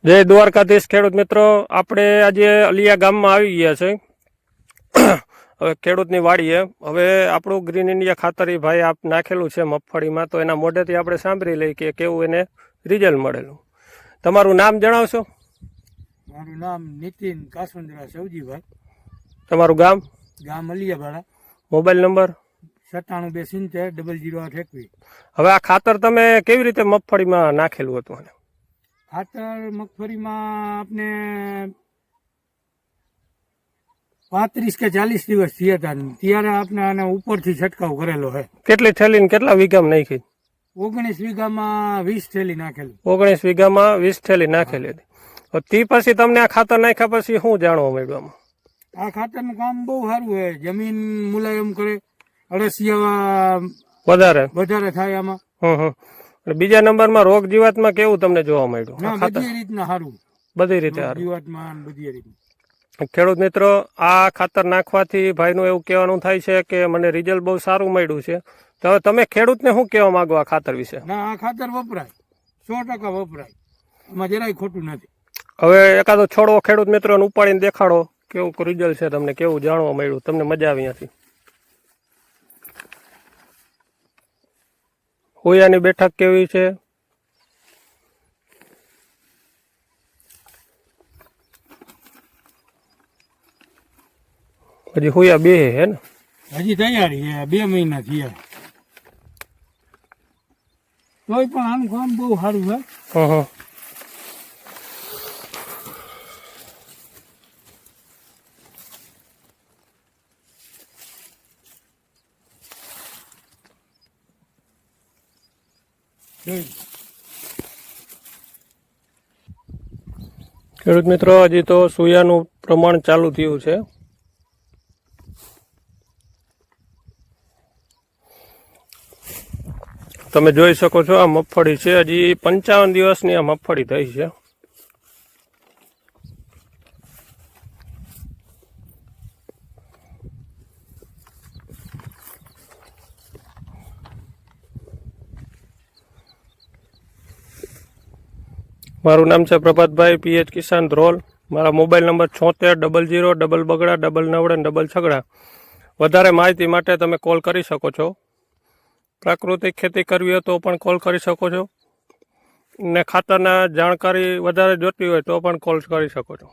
જય દ્વારકાધીશ ખેડૂત મિત્રો, આપણે આજે અલિયા ગામમાં આવી ગયા છે. હવે ખેડૂતની વાડીએ હવે આપણું ગ્રીન ઇન્ડિયા ખાતર એ ભાઈ આપ નાખેલું છે મગફળીમાં, તો એના મોઢેથી આપણે સાંભળી લઈએ કે કેવું એને રિઝલ્ટ મળેલું. તમારું નામ જણાવશો? મારું નામ નીતિન કાસુંદ્રા સૌજીભાઈ. તમારું ગામ? ગામ અલિયાવાડા. Mobile number? 9772 00821. હવે આ ખાતર તમે કેવી રીતે મગફળીમાં નાખેલું હતું? ખાતર મગફળીમાં આપણે 35 કે 40 દિવસ થયા હતા, ત્યારે આપણે આને ઉપરથી છંટકાવ કરેલો છે. કેટલી થેલી ને કેટલા વીઘામાં નાખી? 19 વીઘામાં 20 થેલી નાખેલું. 19 વીઘામાં 20 થેલી નાખેલી હતી. તે પછી તમને આ ખાતર નાખ્યા પછી શું જાણવા મળ્યું? આ ખાતરનું કામ બહુ સારું છે. જમીન મુલાયમ કરે, અળસિયા વધારે થાય આમાં. બીજા નંબરમાં રોગ જીવાતમાં કેવું તમને જોવા મળ્યું? બધી રીતના સારું, બધી રીતે સારું જીવાતમાં બધી રીતના. ખેડૂત મિત્રો, આ ખાતર નાખવાથી ભાઈનું એવું કહેવાનું થાય છે કે મને રિઝલ્ટ બહુ સારું મળ્યું છે. તો હવે તમે ખેડૂતને શું કહેવા માંગો આ ખાતર વિશે? ના, આ ખાતર વપરાય, 100% વપરાય, એમાં જરાય ખોટું નથી. હવે એકાદો છોડવો ખેડૂત મિત્રોને ઉપાડીને દેખાડો, કેવું રિઝલ્ટ છે, તમને કેવું જાણવા મળ્યું, તમને મજા આવી નથી? હોયાની બેઠક કેવી છે? હજી હોયા બે હે ને? હજી તૈયારી છે, 2 મહિના થયા. તોય પણ આનું કામ બહુ સારું છે. ખેડૂત મિત્રો, હજી તો સોયાનું પ્રમાણ ચાલુ થયું છે. તમે જોઈ શકો છો આ મગફળી છે, હજી 55 દિવસની આ મગફળી થઈ છે. મારું નામ છે પ્રભાતભાઈ, પીએચ કિસાન ધ્રોલ. મારા મોબાઈલ નંબર 76 00 બગડા 99 6. વધારે માહિતી માટે તમે કોલ કરી શકો છો. પ્રાકૃતિક ખેતી કરવી હોય તો પણ કોલ કરી શકો છો, ને ખાતરના જાણકારી વધારે જોતી હોય તો પણ કોલ કરી શકો છો.